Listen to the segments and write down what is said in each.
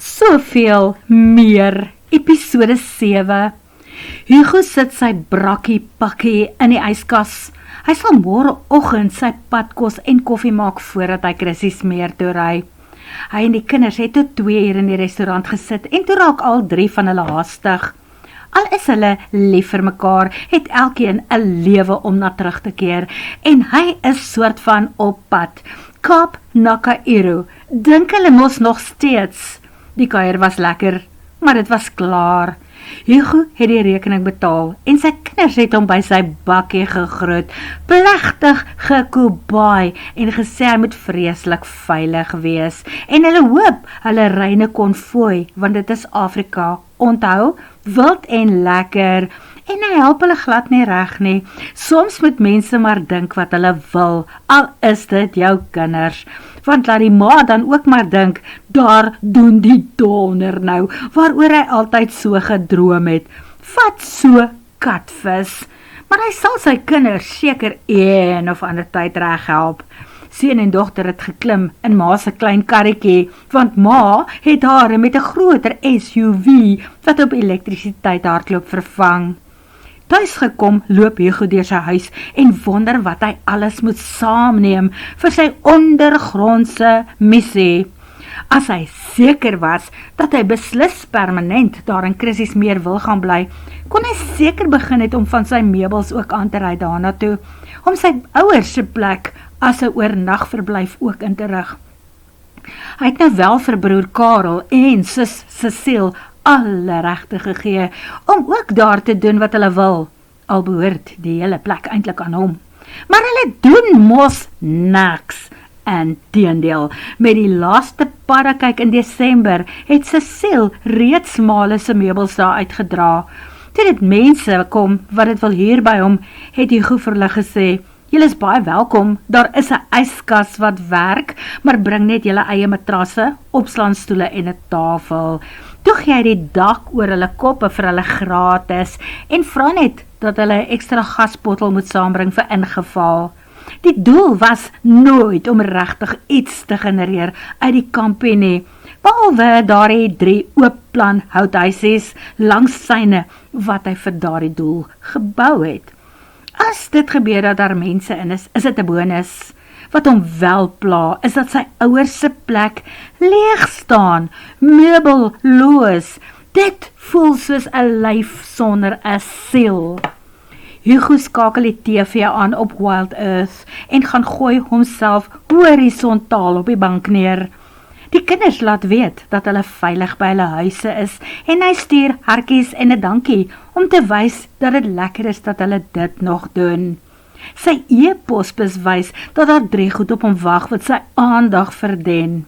Soveel meer. Episode 7. Hugo sit sy brakkie pakkie in die yskas. Hy sal môreoggend sy padkos en koffie maak voordat hy Christie's Meer toe ry. Hy en die kinders het tot 2 uur in die restaurant gesit en toe raak al 3 van hulle haastig. Al is hulle lief vir mekaar, het elkeen 'n lewe om na terug te keer en hy is soort van op pad. Kaap na Kaïro, dink hulle mos nog steeds. Die kuier was lekker, maar dit was klaar. Hugo het die rekening betaal en sy kinders het hom by sy bakkie gegroet, plegtig gekoebaai en gesê hy moet vreeslik veilig wees. En hulle hoop hulle ry 'n konvooi, want dit is Afrika. Onthou, wild en lekker. En hy help hulle glad nie reg nie. Soms moet mense maar dink wat hulle wil, al is dit jou kinders. Want laat die ma dan ook maar dink, daar doen die donder nou, waaroor hy altyd so gedroom het. Vat so katvis. Maar hy sal sy kinders seker een of ander tyd reg help. Seun en dogter het geklim in ma se klein karretjie, want ma het haar met 'n groter SUV wat op elektrisiteit hardloop vervang. Thuis gekom, loop Hugo deur sy huis en wonder wat hy alles moet saamneem vir sy ondergrondse missie. As hy seker was dat hy beslis permanent daar in Christie's Meer wil gaan bly, kon hy seker begin het om van sy meubels ook aan te ry daarna toe, om sy ouers se plek as 'n oornagverblyf ook in te rig. Hy het nou wel vir broer Karel en sus Cecile alle regte gegee, om ook daar te doen wat hulle wil, al behoort die hele plek eintlik aan hom. Maar hulle doen mos niks. Inteendeel, met die laaste paddekyk in Desember, het Cecile reeds Male se meubels daar uitgedra. Toe dit mense kom wat dit wil hier by hom, het Hugo vir hulle gesê, julle is baie welkom, daar is 'n yskas wat werk, maar bring net julle eie matrasse, opslaanstoele en 'n tafel. Toe gee hy die dak oor hulle koppe vir hulle gratis en vra net dat hulle 'n ekstra gasbottel moet saambring vir ingeval. Die doel was nooit om regtig iets te genereer uit die kampie nie, behalwe daardie 3 oopplan houthuisies langs syne wat hy vir daardie doel gebou het. As dit gebeur dat daar mense in is dit 'n bonus. Wat hom wel pla, is dat sy ouers se plek leeg staan, meubelloos. Dit voel soos 'n lyf sonder 'n siel. Hugo skakel die TV aan op Wild Earth en gaan gooi homself horisontaal op die bank neer. Die kinders laat weet dat hulle veilig by hulle huise is en hy stuur hartjies en 'n dankie om te wys dat dit lekker is dat hulle dit nog doen. Sy e-posbus wys dat daar 3 goed op hom wag wat sy aandag verdien.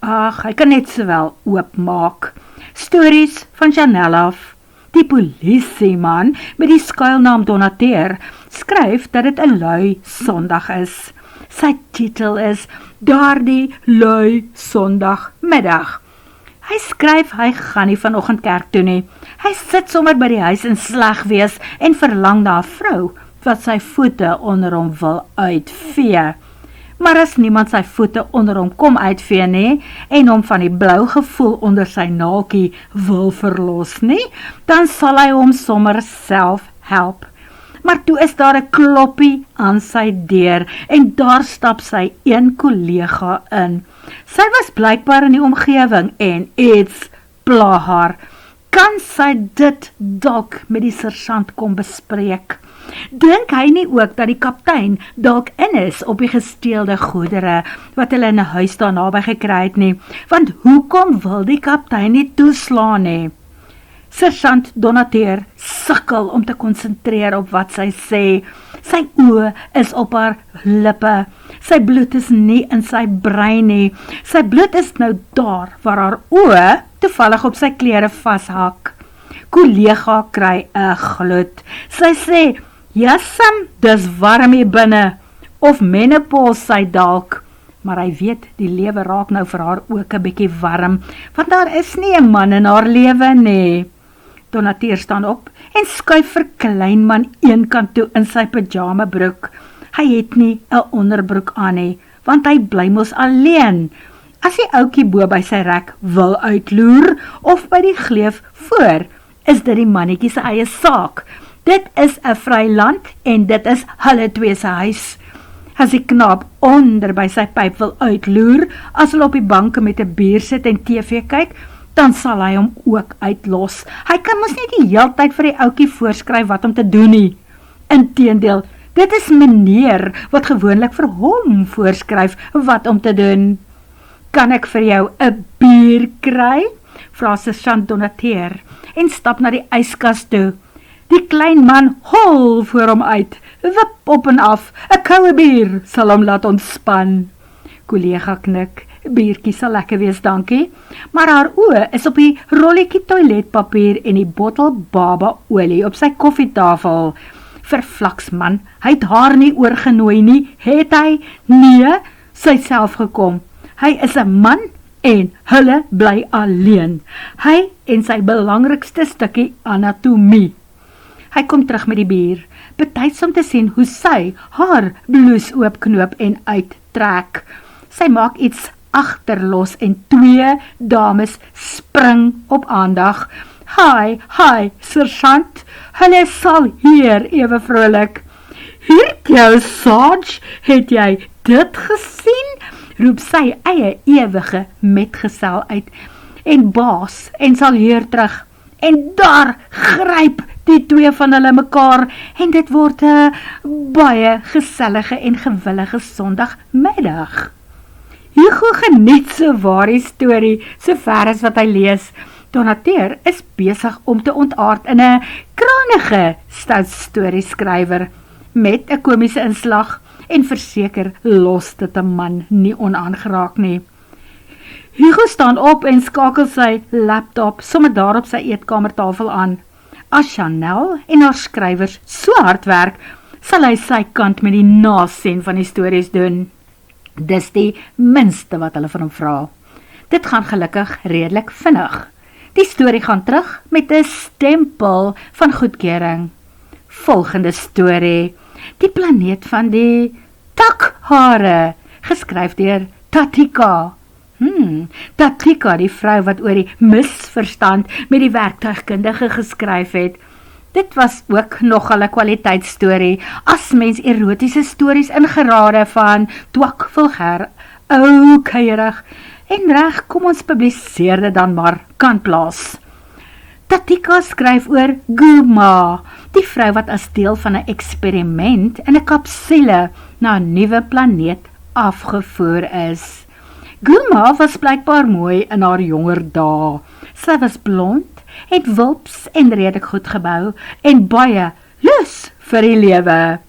Ag, hy kan net sowel oopmaak. Stories van Chanel af. Die polisieman met die skuilnaam Donateur skryf dat dit 'n lui Sondag is. Sy titel is Daardie lui Sondagmiddag. Hy skryf hy gaan nie vanoggend kerk toe nie. Hy sit sommer by die huis in sleg wees en verlang na 'n vrou wat sy voete onder hom wil uitvee. Maar as niemand sy voete onder hom kom uitvee nie, en hom van die blou gevoel onder sy naaltjie wil verlos nie, dan sal hy hom sommer self help. Maar toe is daar 'n kloppie aan sy deur, en daar stap sy een kollega in. Sy was blykbaar in die omgewing, en iets pla haar. Kan sy dit dalk met die sersant kom bespreek? Dink hy nie ook dat die kaptein dalk in is op die gesteelde goedere wat hulle in 'n huis daar naby gekry het nie, want hoekom wil die kaptein nie toeslaan nie? Sersant Donateur sukkel om te konsentreer op wat sy sê. Sy oë is op haar lippe. Sy bloed is nie in sy brein nie. Sy bloed is nou daar waar haar oë toevallig op sy klere vashak. Kollega kry 'n gloed. Sy sê, "Jassam, dis warm hier binne," of menopause sy dalk. Maar hy weet, die lewe raak nou vir haar ook 'n bietjie warm, want daar is nie 'n man in haar lewe nie. Donateur staan op en skuif vir kleinman een kant toe in sy pyjama broek. Hy het nie 'n onderbroek aan nie, want hy bly mos alleen. As die ouetjie bo by sy rek wil uitloer of by die gleuf voor, is dit die mannetjie se eie saak. Dit is 'n vry land en dit is hulle twee se huis. As die knaap onder by sy pyp wil uitloer, as hulle op die banke met 'n bier sit en TV kyk, dan sal hy hom ook uitlos. Hy kan mos nie die heeltyd vir die ouetjie voorskryf wat om te doen nie. Inteendeel, dit is meneer wat gewoonlik vir hom voorskryf wat om te doen. Kan ek vir jou 'n bier kry? Vra sergeant Donateur en stap na die yskas toe. Die klein man hol voor hom uit, wip op en af, 'n koue bier sal hom laat ontspan. Kollega knik, biertjie sal lekker wees, dankie, maar haar oë is op die rolletjie toiletpapier en die bottel baba olie op sy koffietafel. Verflaksman, hy het haar nie oorgenooi nie, het hy? Nee, sy self gekom. Hy is 'n man en hulle bly alleen. Hy en sy belangrikste stukkie anatomie. Hy kom terug met die bier, betyds om te sien hoe sy haar blouse oopknoop en uittrek. Sy maak iets agterlos en twee dames spring op aandag. Hi, sergeant, hulle sal hier ewe vrolik. Hier jou, Sarge, het jy dit gesien? Roep sy eie ewige metgesel uit en baas en sal hier terug. En daar gryp die twee van hulle mekaar en dit word 'n baie gesellige en gewillige Sondagmiddag. Hugo geniet so waar die storie, so ver as wat hy lees. Donateur is besig om te ontaard in 'n kranige stout storieskrywer met 'n komiese inslag en verseker los dit 'n man nie onaangeraak nie. Hugo staan op en skakel sy laptop sommer daar op sy eetkamertafel aan. As Chanel en haar skrywers so hard werk, sal hy sy kant met die nasen van die stories doen. Dis die minste wat hulle van hom vra. Dit gaan gelukkig redelik vinnig. Die storie gaan terug met 'n stempel van goedkeuring. Volgende storie, Die planeet van die takhare, geskryf deur Tatika. Tatika, die vrou wat oor die misverstand met die werktuigkundige geskryf het. Dit was ook nogal 'n kwaliteitsstorie, as mens erotiese stories ingerade van twak vulgair, ou kuierig, en reg, kom ons publiseer dit dan maar, kan plaas. Tatika skryf oor Guma, die vrou wat as deel van 'n eksperiment in 'n kapsule na 'n nuwe planeet afgevoer is. Guma was blykbaar mooi in haar jonger dae. Sy was blond, het wulps en redelik goed gebou en baie lus vir die lewe.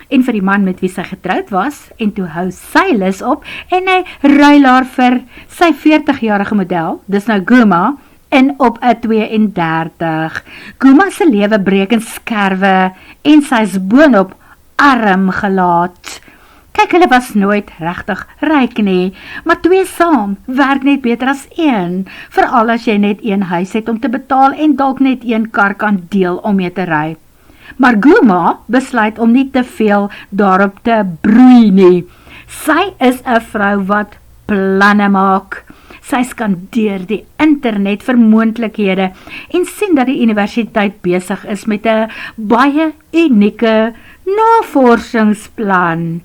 En vir die man met wie sy getroud was, en toe hou sy lus op en hy ruil haar vir sy 40-jarige model, dis nou Guma, en op 'n 32. Guma se lewe breek in skerwe en sy is boonop arm gelaat. Kyk, hulle was nooit regtig ryk nie, maar twee saam werk net beter as een, veral as jy net een huis het om te betaal en dalk net een kar kan deel om mee te ry. Maar Guma besluit om nie te veel daarop te broei nie. Sy is 'n vrou wat planne maak. Sy skandeer die internet vir moontlikhede en sien dat die universiteit besig is met 'n baie unieke navorsingsplan.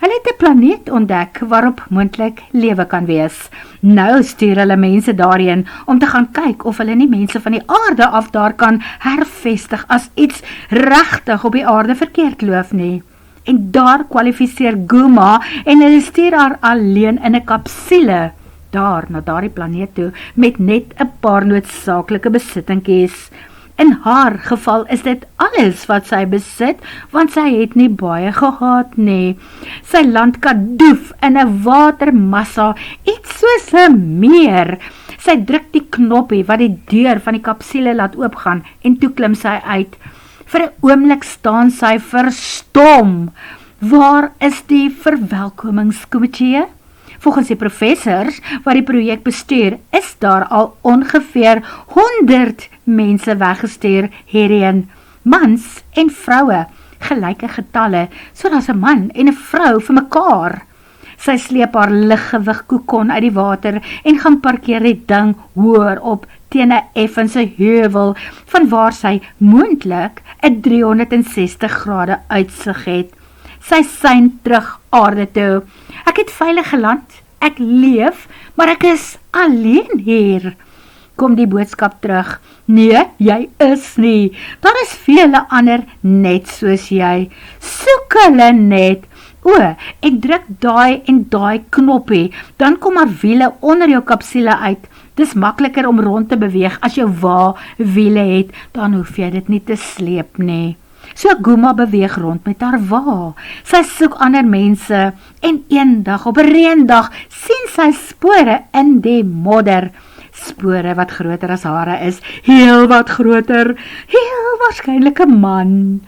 Hulle het 'n planeet ontdek waarop moontlik lewe kan wees. Nou stuur hulle mense daarheen om te gaan kyk of hulle nie mense van die aarde af daar kan hervestig as iets regtig op die aarde verkeerd loop nie. En daar kwalifiseer Guma en hulle stuur haar alleen in 'n kapsule daar na daardie planeet toe met net 'n paar noodsaaklike besittingkies. In haar geval is dit alles wat sy besit, want sy het nie baie gehad nie. Sy land kadoef in 'n watermassa, iets soos 'n meer. Sy druk die knoppie wat die deur van die kapsule laat oopgaan en toe klim sy uit. Vir 'n oomblik staan sy verstom. Waar is die verwelkomingskomitee? Volgens die professors wat die projek bestuur, is daar al ongeveer 100 mense weggestuur hierheen, mans en vroue, gelyke getalle, so daar's 'n man en 'n vrou vir mekaar. Sy sleep haar liggewig kokon uit die water en gaan parkeer die ding hoër op teen 'n effense heuwel, van waar sy moontlik 'n 360 grade uitsig het. Sy sein terug aarde toe. Ek het veilig geland, ek leef, maar ek is alleen hier. Kom die boodskap terug. Nee, jy is nie. Daar is vele ander net soos jy. Soek hulle net. En druk daai en daai knoppie, dan kom haar wiele onder jou kapsule uit. Dis makliker om rond te beweeg as jou wiele het, dan hoef jy dit nie te sleep nie. So Guma beweeg rond met haar wa. Sy soek ander mense en eendag op 'n reendag sien sy spore in die modder. Spore wat groter as hare is, heel wat groter, heel waarskynlik 'n man.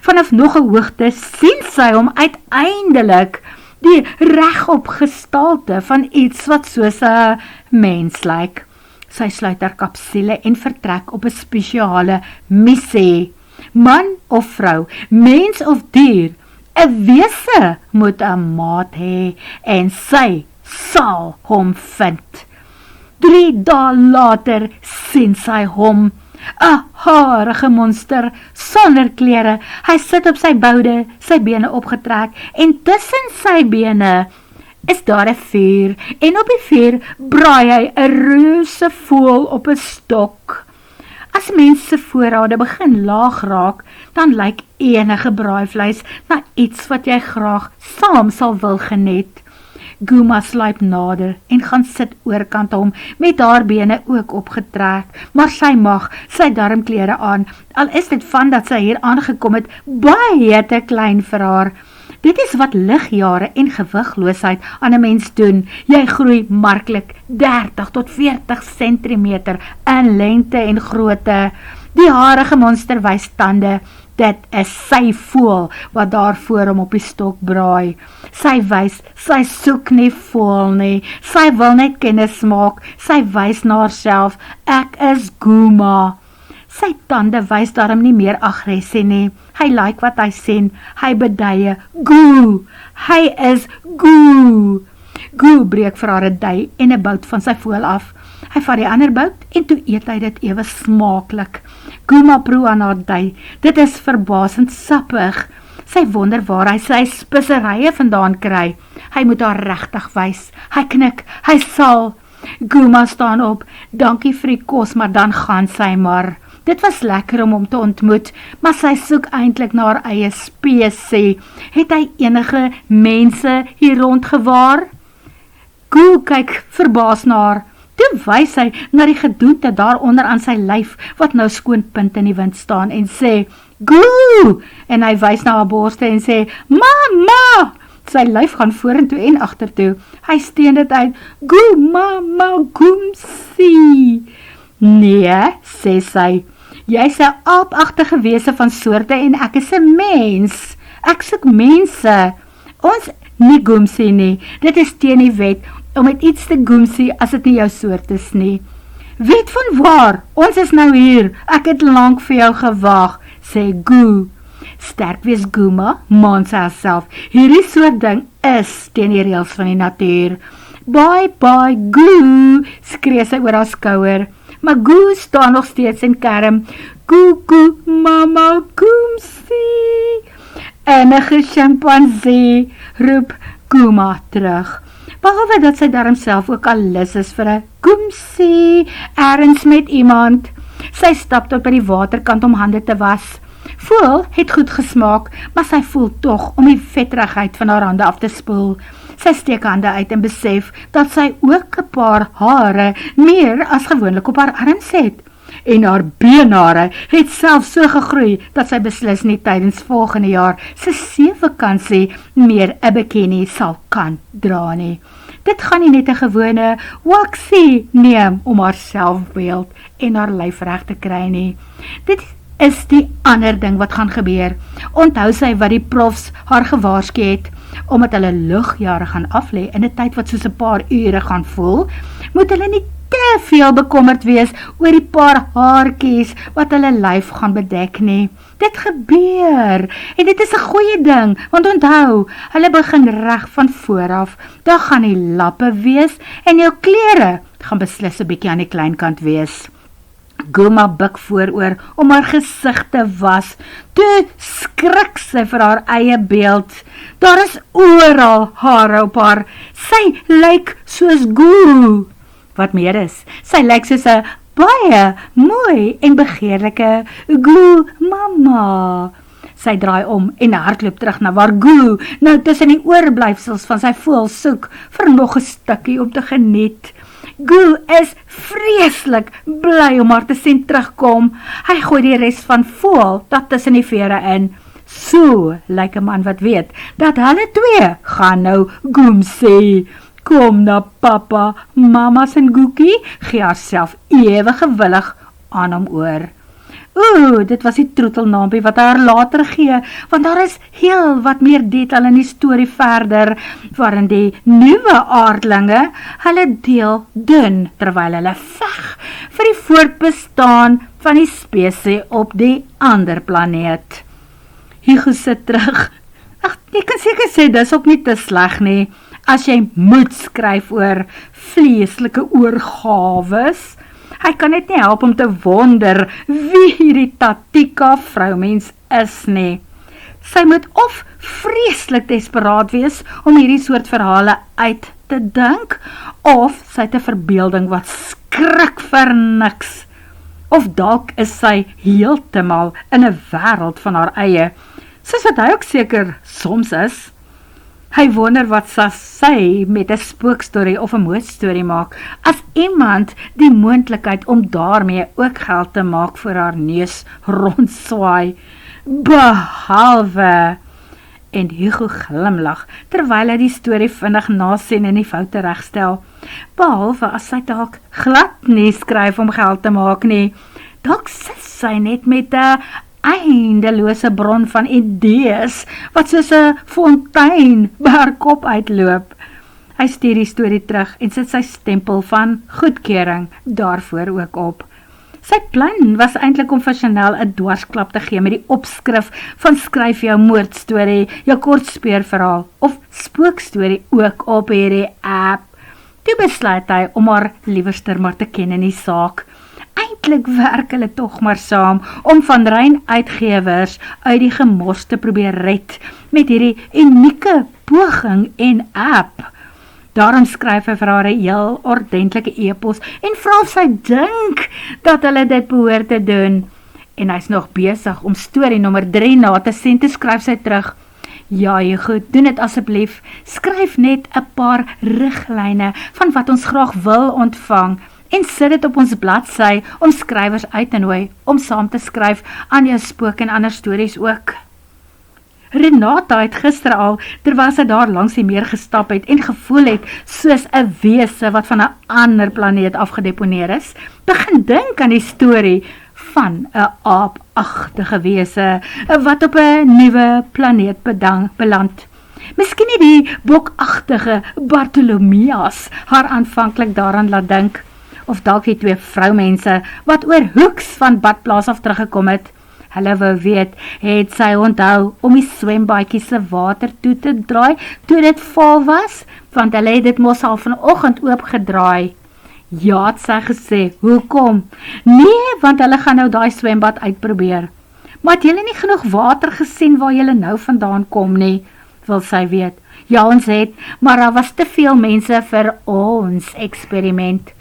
Vanaf nog 'n hoogte sien sy hom uiteindelik, die regop gestalte van iets wat soos 'n mens lyk. Sy sluit haar kapsule en vertrek op 'n spesiale missie. Man of vrou, mens of dier, 'n wese moet 'n maat hê en sy sal hom vind. 3 dae later sien sy hom, 'n harige monster sonder klere. Hy sit op sy boude, sy bene opgetrek en tussen sy bene is daar 'n vuur en op die vuur braai hy 'n reuse voël op 'n stok. As mense voorrade begin laag raak, dan lyk enige braaivleis na iets wat jy graag saam sal wil geniet. Guma sluip nader en gaan sit oorkant hom met haar bene ook opgetrek, maar sy darmklere aan, al is dit van dat sy hier aangekom het, baie te klein vir haar. Dit is wat ligjare en gewigloosheid aan 'n mens doen. Jy groei maklik 30 tot 40 centimeter in lengte en grootte. Die harige monster wys tande. Dit is sy voël wat daar voor hom op die stok braai. Sy wys, sy soek nie voël nie. Sy wil net kennis maak. Sy wys na haarself. Ek is Guma. Sy tande wys daarom nie meer aggressie nie. Hy like wat hy sien. Hy beduie, Goo. Hy is Goo. Goo breek vir haar 'n dui en 'n bout van sy voël af. Hy vat die ander bout en toe eet hy dit ewe smaaklik. Guma proe aan haar dui. Dit is verbasend sappig. Sy wonder waar hy sy speserye vandaan kry. Hy moet haar regtig wys. Hy knik, hy sal. Guma staan op. Dankie vir die kos, maar dan gaan sy maar. Dit was lekker om hom te ontmoet, maar sy soek eintlik na haar eie spesie. Het hy enige mense hier rondgewaar? Goo kyk verbaas na haar. Toe wys hy na die gedoente daaronder aan sy lyf, wat nou skoon punt in die wind staan en sê, Goo! En hy wys na haar borste en sê, Mama! Sy lyf gaan vorentoe en agtertoe. Hy steun dit uit, Goo, Mama, Goomsie! Nee, sê sy, jy's 'n aapagtige wese van soorte en ek is 'n mens. Ek soek mense. Ons nie Goomsie nie. Dit is teen die wet om met iets te Goomsie as dit nie jou soort is nie. Weet van waar? Ons is nou hier. Ek het lank vir jou gewag, sê Goo. Sterk wees Guma, maan sy haarself. Hierdie soort ding is teen die reëls van die natuur. Bye bye Goo, skree sy oor haar skouer. Maar Goo staan nog steeds en kerm. Goo, Goo, Mama, Goomsie. Enige chimpansee, roep Guma terug. Behalwe dat sy daarom self ook al lus is vir 'n Goomsie, ergens met iemand. Sy stap tot by die waterkant om hande te was. Voël het goed gesmaak, maar sy voel tog om die vetterigheid van haar hande af te spoel. Sy steek hande uit en besef dat sy ook 'n paar hare meer as gewoonlik op haar arms het. En haar beenhare het selfs so gegroei dat sy beslis nie tydens volgende jaar se seevakansie meer 'n bikini sal kan dra nie. Dit gaan nie net 'n gewone waxie neem om haar selfbeeld en haar lyf reg te kry nie. Dit is die ander ding wat gaan gebeur. Onthou sy wat die profs haar gewaarsku het, omdat hulle lugjare gaan aflê in 'n tyd wat soos 'n paar ure gaan voel, moet hulle nie te veel bekommerd wees oor die paar haartjies wat hulle lyf gaan bedek nie. Dit gebeur, en dit is 'n goeie ding, want onthou, hulle begin reg van vooraf, daar gaan die lappe wees, en jou klere gaan beslis 'n bietjie aan die klein kant wees. Guma buk vooroor om haar gesig te was. Toe skrik sy vir haar eie beeld. Daar is oral hare op haar. Sy lyk soos Goo. Wat meer is, sy lyk soos 'n baie mooi en begeerlike Goo mamma. Sy draai om en hardloop terug na waar Goo nou tussen die oorblyfsels van sy voël soek vir nog 'n stukkie om te geniet. Goo is vreeslik bly om haar te sien terugkom. Hy gooi die res van voël dat tussen die vere in. So lyk 'n man wat weet dat hulle twee gaan nou Goom sê. Kom na papa, mama se Gookie, gee haarself ewe gewillig aan hom oor. Dit was die troetelnaampie wat haar later gee, want daar is heel wat meer detail in die storie verder, waarin die nuwe aardlinge hulle deel doen, terwyl hulle veg vir die voortbestaan van die spesies op die ander planeet. Hugo sit terug. Ek kan seker sê, dis ook nie te sleg nie, as jy moet skryf oor vleeslike oorgawes. Hy kan net nie help om te wonder wie hierdie Tatika vroumens is nie. Sy moet of vreeslik desperaat wees om hierdie soort verhale uit te dink, of sy het 'n verbeelding wat skrik vir niks. Of dalk is sy heeltemal in 'n wêreld van haar eie, soos wat hy ook seker soms is. Hy wonder wat sy met 'n spookstorie of 'n moordstorie maak, as iemand die moontlikheid om daarmee ook geld te maak vir haar neus rondswaai. Behalwe, en Hugo glimlag, terwyl hy die storie vinnig nasien en die foute regstel. Behalwe as sy dalk glad nie skryf om geld te maak nie, dalk sit sy net met 'n eindelose bron van idees, wat soos 'n fontein by haar kop uitloop. Hy stuur die storie terug en sit sy stempel van goedkeuring daarvoor ook op. Sy plan was eintlik om vir Chanel 'n dwarsklap te gee met die opskrif van skryf jou moordstorie, jou kortspeurverhaal of spookstorie ook op hierdie app. Toe besluit hy om haar liewerster maar te ken in die saak. Eintlik werk hulle tog maar saam om Van Ryn Uitgewers uit die gemors te probeer red met hierdie unieke poging en app. Daarom skryf hy vir haar 'n heel ordentlike e-pos en vra of sy dink dat hulle dit behoort te doen. En hy's nog besig om storie nommer 3 na te sien, toe skryf sy terug: Ja, jy goed, doen dit asseblief. Skryf net 'n paar riglyne van wat ons graag wil ontvang en sit dit op ons bladsy om skrywers uit te nooi om saam te skryf aan jou spook en ander stories ook. Renata het gister al, terwyl sy daar langs die meer gestap het en gevoel het soos 'n wese wat van 'n ander planeet afgedeponeer is, begin dink aan die storie van 'n aapagtige wese wat op 'n nuwe planeet beland. Miskien het die bokagtige Bartholomeus haar aanvanklik daaraan laat dink, of dalk die twee vroumense wat oor hoeks van badplaas af teruggekom het. Hulle wou weet, het sy onthou om die swembaadjie se water toe te draai toe dit vol was, want hulle het dit mos al vanoggend oopgedraai. Ja, het sy gesê, hoekom? Nee, want hulle gaan nou daai swembad uitprobeer. Maar het julle nie genoeg water gesien waar julle nou vandaan kom nie, wil sy weet. Ja, ons het, maar daar was te veel mense vir ons eksperiment.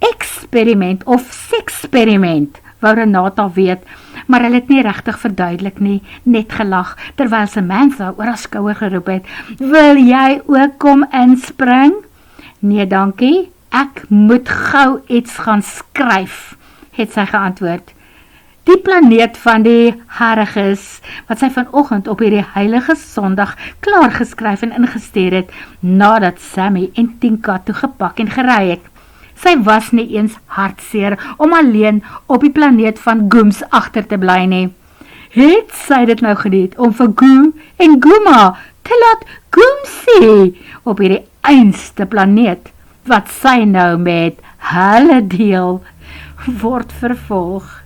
Eksperiment of seksperiment, wou Renata weet, maar hulle het nie regtig verduidelik nie, net gelag, terwyl Samantha oor haar skouer geroep het, wil jy ook kom inspring? Nee, dankie, ek moet gou iets gaan skryf, het sy geantwoord. Die planeet van die Harriges, wat sy vanoggend op hierdie heilige Sondag klaar geskryf en ingestuur het, nadat Sammy en Tinka toegepak en gery het. Sy was nie eens hartseer om alleen op die planeet van Gooms agter te bly nie. Het sy dit nou geniet om vir Goo en Guma te laat Goom sê op hierdie einste planeet, wat sy nou met hulle deel, word vervolg.